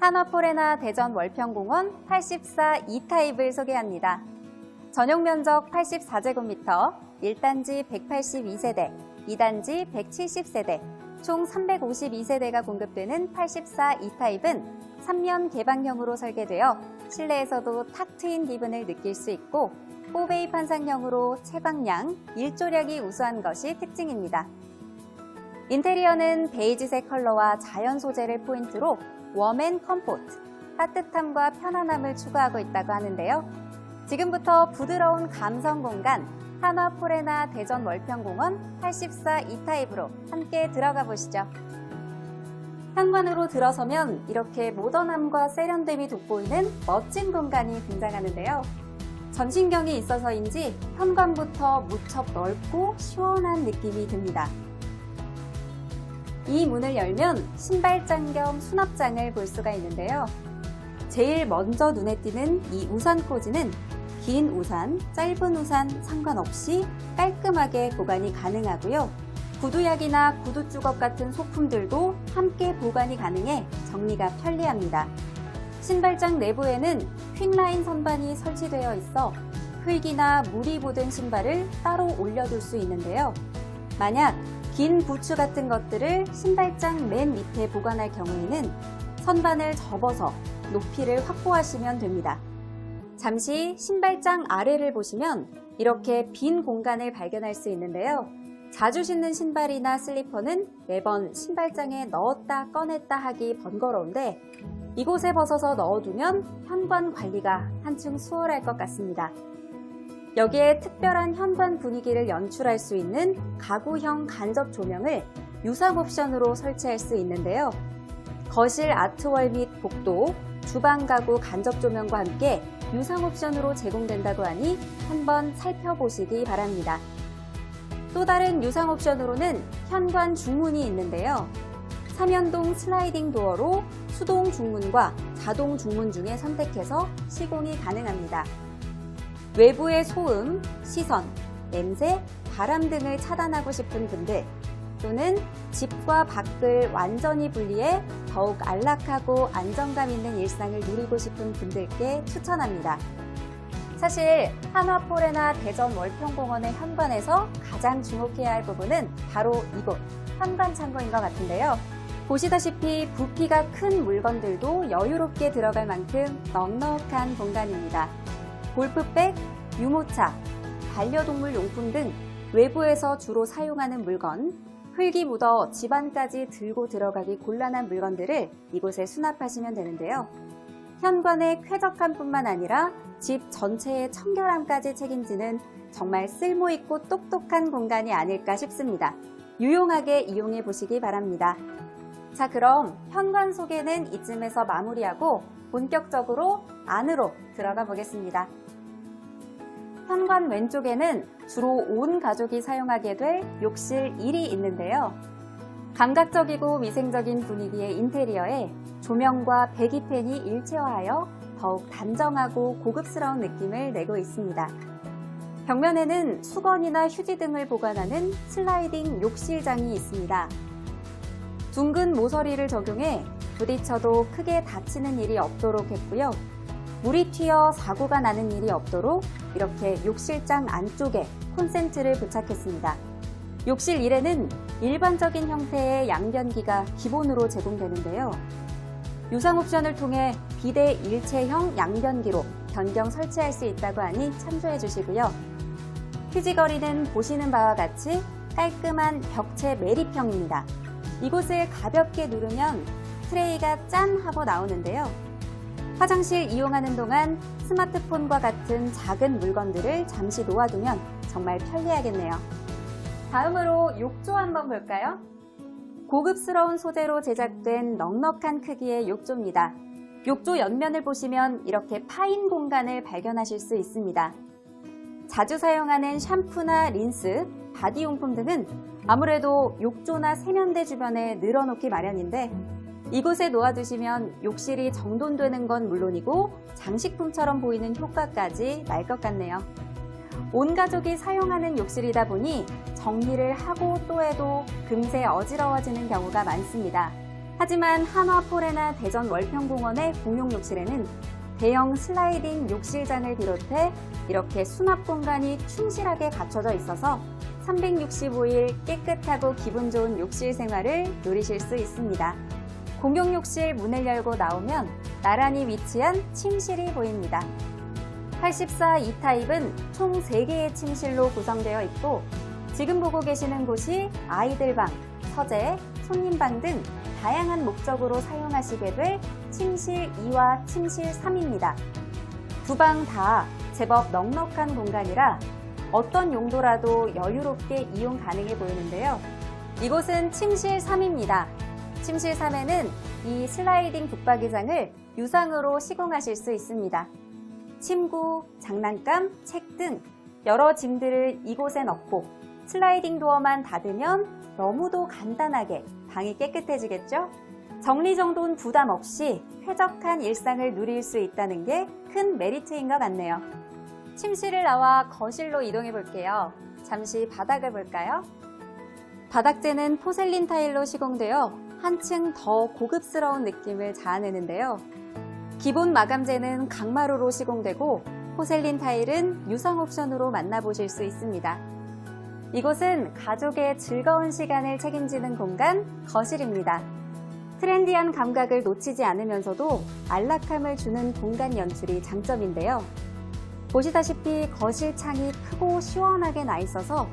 한화포레나 대전 월평공원 84 2타입을 소개합니다. 전용 면적 84제곱미터, 1단지 182세대, 2단지 170세대, 총 352세대가 공급되는 84 2타입은 3면 개방형으로 설계되어 실내에서도 탁 트인 기분을 느낄 수 있고 포베이 판상형으로 채광량, 일조량이 우수한 것이 특징입니다. 인테리어는 베이지색 컬러와 자연 소재를 포인트로 웜앤 컴포트, 따뜻함과 편안함을 추구하고 있다고 하는데요. 지금부터 부드러운 감성 공간 한화포레나 대전 월평공원 84 2타입으로 함께 들어가 보시죠. 현관으로 들어서면 이렇게 모던함과 세련됨이 돋보이는 멋진 공간이 등장하는데요. 전신경이 있어서인지 현관부터 무척 넓고 시원한 느낌이 듭니다. 이 문을 열면 신발장 겸 수납장을 볼 수가 있는데요. 제일 먼저 눈에 띄는 이 우산 꽂이는 긴 우산, 짧은 우산 상관없이 깔끔하게 보관이 가능하고요. 구두약이나 구두주걱 같은 소품들도 함께 보관이 가능해 정리가 편리합니다. 신발장 내부에는 퀵라인 선반이 설치되어 있어 흙이나 물이 묻은 신발을 따로 올려둘 수 있는데요. 만약 긴 부츠 같은 것들을 신발장 맨 밑에 보관할 경우에는 선반을 접어서 높이를 확보하시면 됩니다. 잠시 신발장 아래를 보시면 이렇게 빈 공간을 발견할 수 있는데요. 자주 신는 신발이나 슬리퍼는 매번 신발장에 넣었다 꺼냈다 하기 번거로운데 이곳에 벗어서 넣어두면 현관 관리가 한층 수월할 것 같습니다. 여기에 특별한 현관 분위기를 연출할 수 있는 가구형 간접 조명을 유상 옵션으로 설치할 수 있는데요. 거실 아트월 및 복도, 주방 가구 간접 조명과 함께 유상 옵션으로 제공된다고 하니 한번 살펴보시기 바랍니다. 또 다른 유상 옵션으로는 현관 중문이 있는데요. 3연동 슬라이딩 도어로 수동 중문과 자동 중문 중에 선택해서 시공이 가능합니다. 외부의 소음, 시선, 냄새, 바람 등을 차단하고 싶은 분들 또는 집과 밖을 완전히 분리해 더욱 안락하고 안정감 있는 일상을 누리고 싶은 분들께 추천합니다. 사실 한화포레나 대전 월평공원의 현관에서 가장 주목해야 할 부분은 바로 이곳 현관 창고인 것 같은데요. 보시다시피 부피가 큰 물건들도 여유롭게 들어갈 만큼 넉넉한 공간입니다. 골프백, 유모차, 반려동물 용품 등 외부에서 주로 사용하는 물건, 흙이 묻어 집안까지 들고 들어가기 곤란한 물건들을 이곳에 수납하시면 되는데요. 현관의 쾌적함뿐만 아니라 집 전체의 청결함까지 책임지는 정말 쓸모있고 똑똑한 공간이 아닐까 싶습니다. 유용하게 이용해 보시기 바랍니다. 자, 그럼 현관 소개는 이쯤에서 마무리하고 본격적으로 안으로 들어가 보겠습니다. 현관 왼쪽에는 주로 온 가족이 사용하게 될 욕실 1이 있는데요. 감각적이고 위생적인 분위기의 인테리어에 조명과 배기팬이 일체화하여 더욱 단정하고 고급스러운 느낌을 내고 있습니다. 벽면에는 수건이나 휴지 등을 보관하는 슬라이딩 욕실장이 있습니다. 둥근 모서리를 적용해 부딪혀도 크게 다치는 일이 없도록 했고요. 물이 튀어 사고가 나는 일이 없도록 이렇게 욕실장 안쪽에 콘센트를 부착했습니다. 욕실 1에는 일반적인 형태의 양변기가 기본으로 제공되는데요. 유상 옵션을 통해 비대 일체형 양변기로 변경 설치할 수 있다고 하니 참조해 주시고요. 휴지거리는 보시는 바와 같이 깔끔한 벽체 매립형입니다. 이곳을 가볍게 누르면 트레이가 짠 하고 나오는데요. 화장실 이용하는 동안 스마트폰과 같은 작은 물건들을 잠시 놓아두면 정말 편리하겠네요. 다음으로 욕조 한번 볼까요? 고급스러운 소재로 제작된 넉넉한 크기의 욕조입니다. 욕조 옆면을 보시면 이렇게 파인 공간을 발견하실 수 있습니다. 자주 사용하는 샴푸나 린스, 바디용품 등은 아무래도 욕조나 세면대 주변에 늘어놓기 마련인데 이곳에 놓아두시면 욕실이 정돈되는 건 물론이고 장식품처럼 보이는 효과까지 날 것 같네요. 온 가족이 사용하는 욕실이다 보니 정리를 하고 또 해도 금세 어지러워지는 경우가 많습니다. 하지만 한화포레나 대전 월평공원의 공용 욕실에는 대형 슬라이딩 욕실장을 비롯해 이렇게 수납 공간이 충실하게 갖춰져 있어서 365일 깨끗하고 기분 좋은 욕실 생활을 누리실 수 있습니다. 공용 욕실 문을 열고 나오면 나란히 위치한 침실이 보입니다. 84 E타입은 총 3개의 침실로 구성되어 있고 지금 보고 계시는 곳이 아이들 방, 서재, 손님방 등 다양한 목적으로 사용하시게 될 침실 2와 침실 3입니다. 두 방 다 제법 넉넉한 공간이라 어떤 용도라도 여유롭게 이용 가능해 보이는데요. 이곳은 침실 3입니다. 침실 3에는 이 슬라이딩 붙박이장을 유상으로 시공하실 수 있습니다. 침구, 장난감, 책 등 여러 짐들을 이곳에 넣고 슬라이딩 도어만 닫으면 너무도 간단하게 방이 깨끗해지겠죠? 정리정돈 부담 없이 쾌적한 일상을 누릴 수 있다는 게 큰 메리트인 것 같네요. 침실을 나와 거실로 이동해 볼게요. 잠시 바닥을 볼까요? 바닥재는 포셀린 타일로 시공되어 한층 더 고급스러운 느낌을 자아내는데요. 기본 마감재는 강마루로 시공되고 포셀린 타일은 유상 옵션으로 만나보실 수 있습니다. 이곳은 가족의 즐거운 시간을 책임지는 공간, 거실입니다. 트렌디한 감각을 놓치지 않으면서도 안락함을 주는 공간 연출이 장점인데요. 보시다시피 거실 창이 크고 시원하게 나 있어서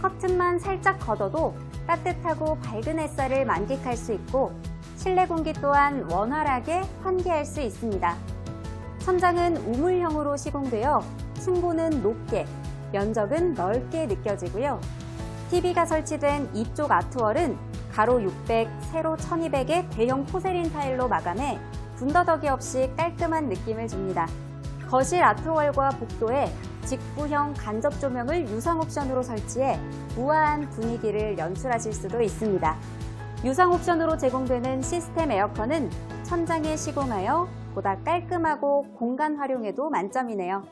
커튼만 살짝 걷어도 따뜻하고 밝은 햇살을 만끽할 수 있고 실내 공기 또한 원활하게 환기할 수 있습니다. 천장은 우물형으로 시공되어 층고는 높게, 면적은 넓게 느껴지고요. TV가 설치된 이쪽 아트월은 가로 600, 세로 1200의 대형 포세린 타일로 마감해 군더더기 없이 깔끔한 느낌을 줍니다. 거실 아트월과 복도에 직부형 간접 조명을 유상 옵션으로 설치해 우아한 분위기를 연출하실 수도 있습니다. 유상 옵션으로 제공되는 시스템 에어컨은 천장에 시공하여 보다 깔끔하고 공간 활용에도 만점이네요.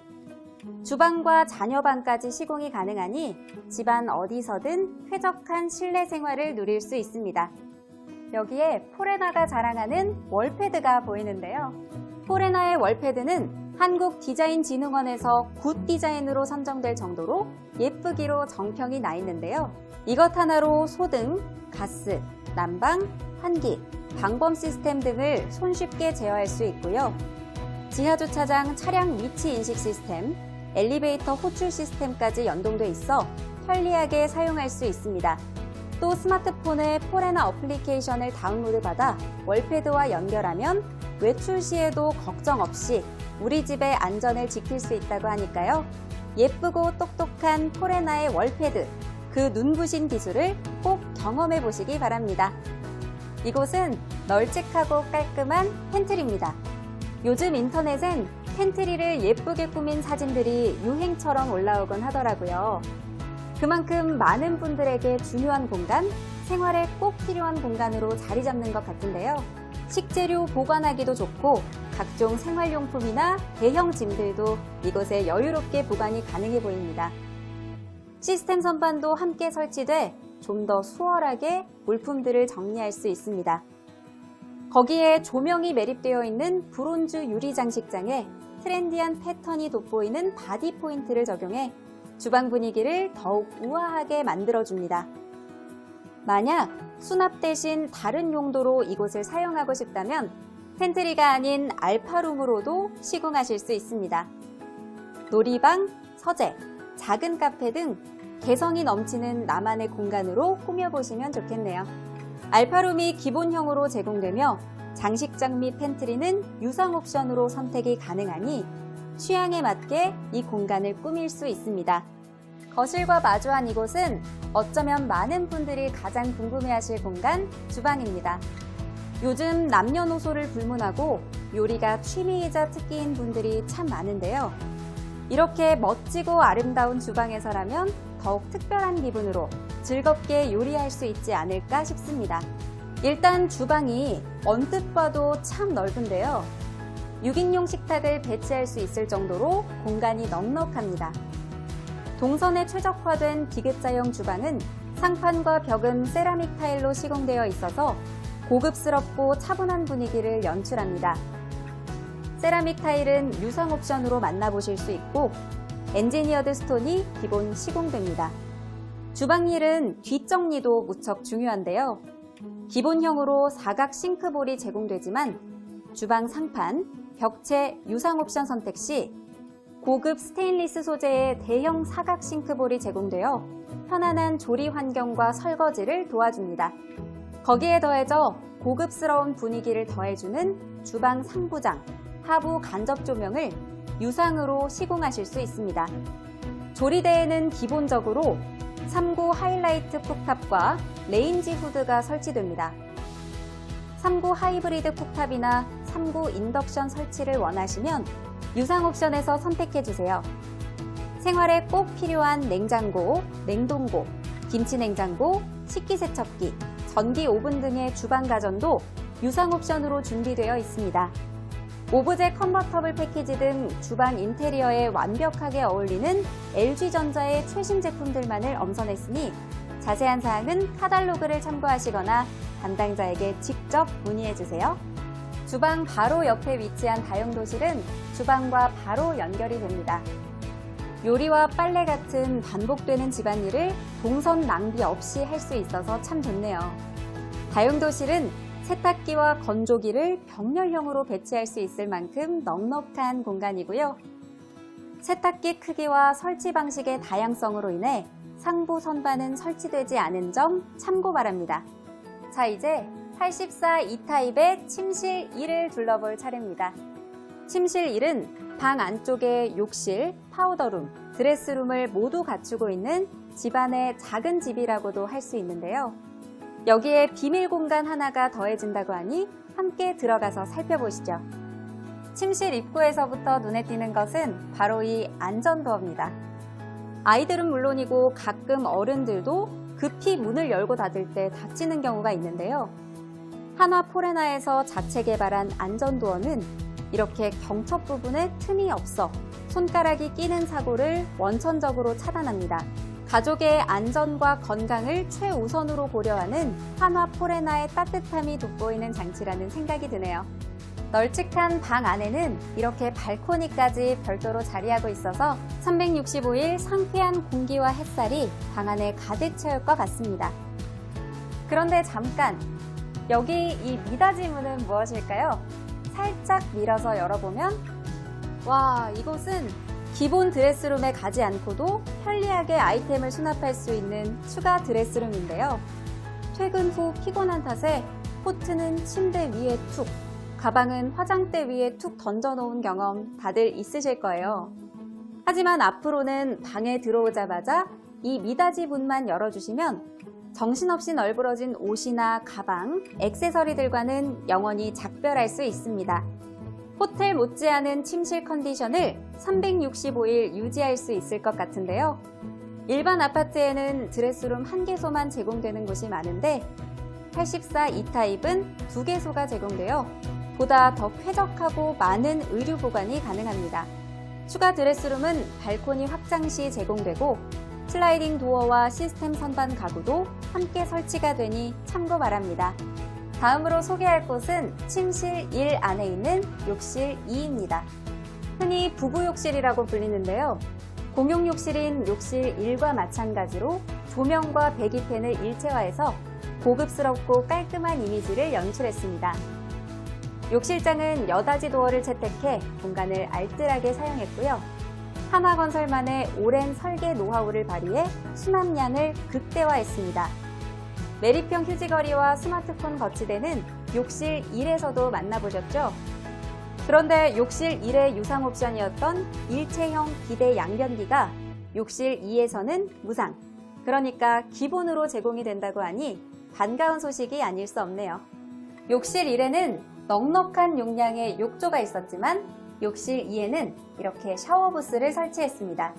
주방과 자녀방까지 시공이 가능하니 집안 어디서든 쾌적한 실내 생활을 누릴 수 있습니다. 여기에 포레나가 자랑하는 월패드가 보이는데요. 포레나의 월패드는 한국디자인진흥원에서 굿 디자인으로 선정될 정도로 예쁘기로 정평이 나 있는데요. 이것 하나로 소등, 가스, 난방, 환기, 방범 시스템 등을 손쉽게 제어할 수 있고요. 지하주차장 차량 위치 인식 시스템, 엘리베이터 호출 시스템까지 연동돼 있어 편리하게 사용할 수 있습니다. 또 스마트폰에 포레나 어플리케이션을 다운로드 받아 월패드와 연결하면 외출 시에도 걱정 없이 우리 집의 안전을 지킬 수 있다고 하니까요. 예쁘고 똑똑한 포레나의 월패드, 그 눈부신 기술을 꼭 경험해 보시기 바랍니다. 이곳은 널찍하고 깔끔한 팬트리입니다. 요즘 인터넷엔 팬트리를 예쁘게 꾸민 사진들이 유행처럼 올라오곤 하더라고요. 그만큼 많은 분들에게 중요한 공간, 생활에 꼭 필요한 공간으로 자리 잡는 것 같은데요. 식재료 보관하기도 좋고 각종 생활용품이나 대형 짐들도 이곳에 여유롭게 보관이 가능해 보입니다. 시스템 선반도 함께 설치돼 좀 더 수월하게 물품들을 정리할 수 있습니다. 거기에 조명이 매립되어 있는 브론즈 유리 장식장에 트렌디한 패턴이 돋보이는 바디 포인트를 적용해 주방 분위기를 더욱 우아하게 만들어줍니다. 만약 수납 대신 다른 용도로 이곳을 사용하고 싶다면 팬트리가 아닌 알파룸으로도 시공하실 수 있습니다. 놀이방, 서재, 작은 카페 등 개성이 넘치는 나만의 공간으로 꾸며보시면 좋겠네요. 알파룸이 기본형으로 제공되며 장식장 및 팬트리는 유상 옵션으로 선택이 가능하니 취향에 맞게 이 공간을 꾸밀 수 있습니다. 거실과 마주한 이곳은 어쩌면 많은 분들이 가장 궁금해하실 공간, 주방입니다. 요즘 남녀노소를 불문하고 요리가 취미이자 특기인 분들이 참 많은데요. 이렇게 멋지고 아름다운 주방에서라면 더욱 특별한 기분으로 즐겁게 요리할 수 있지 않을까 싶습니다. 일단 주방이 언뜻 봐도 참 넓은데요. 6인용 식탁을 배치할 수 있을 정도로 공간이 넉넉합니다. 동선에 최적화된 디귿자형 주방은 상판과 벽은 세라믹 타일로 시공되어 있어서 고급스럽고 차분한 분위기를 연출합니다. 세라믹 타일은 유상 옵션으로 만나보실 수 있고 엔지니어드 스톤이 기본 시공됩니다. 주방일은 뒷정리도 무척 중요한데요. 기본형으로 사각 싱크볼이 제공되지만 주방 상판, 벽체 유상 옵션 선택 시 고급 스테인리스 소재의 대형 사각 싱크볼이 제공되어 편안한 조리 환경과 설거지를 도와줍니다. 거기에 더해져 고급스러운 분위기를 더해주는 주방 상부장, 하부 간접 조명을 유상으로 시공하실 수 있습니다. 조리대에는 기본적으로 3구 하이라이트 쿡탑과 레인지 후드가 설치됩니다. 3구 하이브리드 쿡탑이나 3구 인덕션 설치를 원하시면 유상 옵션에서 선택해주세요. 생활에 꼭 필요한 냉장고, 냉동고, 김치냉장고, 식기세척기, 전기 오븐 등의 주방 가전도 유상 옵션으로 준비되어 있습니다. 오브제 컨버터블 패키지 등 주방 인테리어에 완벽하게 어울리는 LG전자의 최신 제품들만을 엄선했으니 자세한 사항은 카탈로그를 참고하시거나 담당자에게 직접 문의해주세요. 주방 바로 옆에 위치한 다용도실은 주방과 바로 연결이 됩니다. 요리와 빨래 같은 반복되는 집안일을 동선 낭비 없이 할 수 있어서 참 좋네요. 다용도실은 세탁기와 건조기를 병렬형으로 배치할 수 있을 만큼 넉넉한 공간이고요. 세탁기 크기와 설치 방식의 다양성으로 인해 상부 선반은 설치되지 않은 점 참고 바랍니다. 자, 이제 84 E타입의 침실 1을 둘러볼 차례입니다. 침실 1은 방 안쪽에 욕실, 파우더룸, 드레스룸을 모두 갖추고 있는 집안의 작은 집이라고도 할 수 있는데요. 여기에 비밀 공간 하나가 더해진다고 하니 함께 들어가서 살펴보시죠. 침실 입구에서부터 눈에 띄는 것은 바로 이 안전도어입니다. 아이들은 물론이고 가끔 어른들도 급히 문을 열고 닫을 때 다치는 경우가 있는데요. 한화 포레나에서 자체 개발한 안전도어는 이렇게 경첩 부분에 틈이 없어 손가락이 끼는 사고를 원천적으로 차단합니다. 가족의 안전과 건강을 최우선으로 고려하는 한화 포레나의 따뜻함이 돋보이는 장치라는 생각이 드네요. 널찍한 방 안에는 이렇게 발코니까지 별도로 자리하고 있어서 365일 상쾌한 공기와 햇살이 방 안에 가득 채울 것 같습니다. 그런데 잠깐! 여기 이 미닫이 문은 무엇일까요? 살짝 밀어서 열어보면 와, 이곳은 기본 드레스룸에 가지 않고도 편리하게 아이템을 수납할 수 있는 추가 드레스룸인데요. 퇴근 후 피곤한 탓에 코트는 침대 위에 툭, 가방은 화장대 위에 툭 던져놓은 경험 다들 있으실 거예요. 하지만 앞으로는 방에 들어오자마자 이 미닫이 문만 열어주시면 정신없이 널브러진 옷이나 가방, 액세서리들과는 영원히 작별할 수 있습니다. 호텔 못지않은 침실 컨디션을 365일 유지할 수 있을 것 같은데요. 일반 아파트에는 드레스룸 1개소만 제공되는 곳이 많은데 84 E타입은 2개소가 제공되어 보다 더 쾌적하고 많은 의류 보관이 가능합니다. 추가 드레스룸은 발코니 확장 시 제공되고 슬라이딩 도어와 시스템 선반 가구도 함께 설치가 되니 참고 바랍니다. 다음으로 소개할 곳은 침실 1 안에 있는 욕실 2입니다. 흔히 부부 욕실이라고 불리는데요. 공용 욕실인 욕실 1과 마찬가지로 조명과 배기팬을 일체화해서 고급스럽고 깔끔한 이미지를 연출했습니다. 욕실장은 여닫이 도어를 채택해 공간을 알뜰하게 사용했고요. 한화건설만의 오랜 설계 노하우를 발휘해 수납량을 극대화했습니다. 매립형 휴지거리와 스마트폰 거치대는 욕실 1에서도 만나보셨죠? 그런데 욕실 1의 유상 옵션이었던 일체형 비대 양변기가 욕실 2에서는 무상, 그러니까 기본으로 제공이 된다고 하니 반가운 소식이 아닐 수 없네요. 욕실 1에는 넉넉한 용량의 욕조가 있었지만 욕실 2에는 이렇게 샤워부스를 설치했습니다.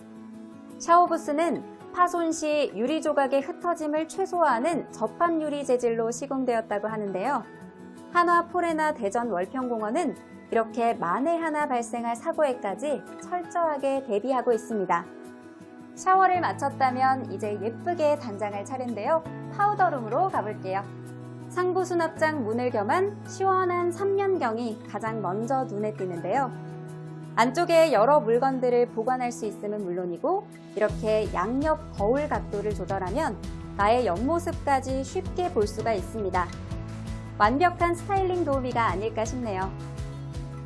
샤워부스는 파손 시 유리 조각의 흩어짐을 최소화하는 접합 유리 재질로 시공되었다고 하는데요. 한화 포레나 대전 월평공원은 이렇게 만에 하나 발생할 사고에까지 철저하게 대비하고 있습니다. 샤워를 마쳤다면 이제 예쁘게 단장할 차례인데요. 파우더룸으로 가볼게요. 상부 수납장 문을 겸한 시원한 3면경이 가장 먼저 눈에 띄는데요. 안쪽에 여러 물건들을 보관할 수 있음은 물론이고 이렇게 양옆 거울 각도를 조절하면 나의 옆모습까지 쉽게 볼 수가 있습니다. 완벽한 스타일링 도우미가 아닐까 싶네요.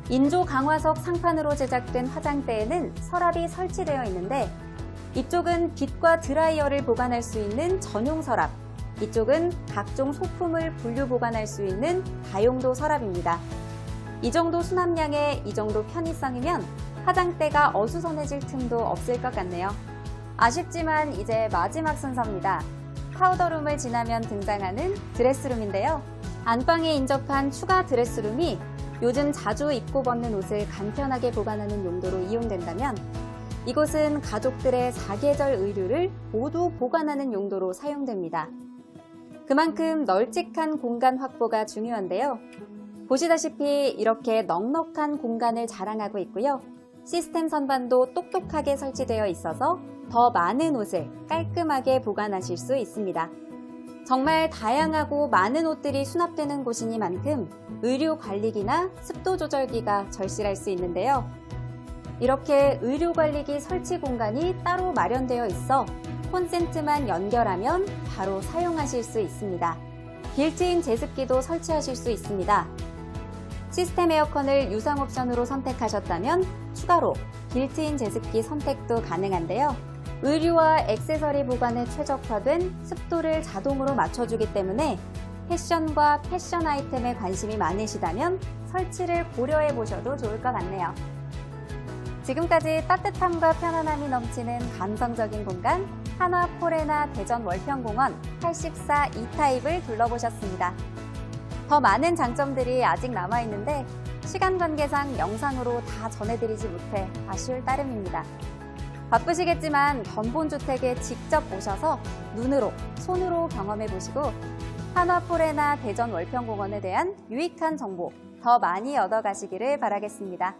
인조 강화석 상판으로 제작된 화장대에는 서랍이 설치되어 있는데 이쪽은 빛과 드라이어를 보관할 수 있는 전용 서랍, 이쪽은 각종 소품을 분류 보관할 수 있는 다용도 서랍입니다. 이 정도 수납량에 이 정도 편의성이면 화장대가 어수선해질 틈도 없을 것 같네요. 아쉽지만 이제 마지막 순서입니다. 파우더룸을 지나면 등장하는 드레스룸인데요. 안방에 인접한 추가 드레스룸이 요즘 자주 입고 벗는 옷을 간편하게 보관하는 용도로 이용된다면 이곳은 가족들의 사계절 의류를 모두 보관하는 용도로 사용됩니다. 그만큼 널찍한 공간 확보가 중요한데요. 보시다시피 이렇게 넉넉한 공간을 자랑하고 있고요. 시스템 선반도 똑똑하게 설치되어 있어서 더 많은 옷을 깔끔하게 보관하실 수 있습니다. 정말 다양하고 많은 옷들이 수납되는 곳이니만큼 의류 관리기나 습도 조절기가 절실할 수 있는데요. 이렇게 의류 관리기 설치 공간이 따로 마련되어 있어 콘센트만 연결하면 바로 사용하실 수 있습니다. 빌트인 제습기도 설치하실 수 있습니다. 시스템 에어컨을 유상 옵션으로 선택하셨다면 추가로 빌트인 제습기 선택도 가능한데요. 의류와 액세서리 보관에 최적화된 습도를 자동으로 맞춰주기 때문에 패션과 패션 아이템에 관심이 많으시다면 설치를 고려해 보셔도 좋을 것 같네요. 지금까지 따뜻함과 편안함이 넘치는 감성적인 공간 한화포레나 대전 월평공원 84 E타입을 둘러보셨습니다. 더 많은 장점들이 아직 남아있는데 시간 관계상 영상으로 다 전해드리지 못해 아쉬울 따름입니다. 바쁘시겠지만 견본주택에 직접 오셔서 눈으로, 손으로 경험해보시고 한화포레나 대전 월평공원에 대한 유익한 정보 더 많이 얻어가시기를 바라겠습니다.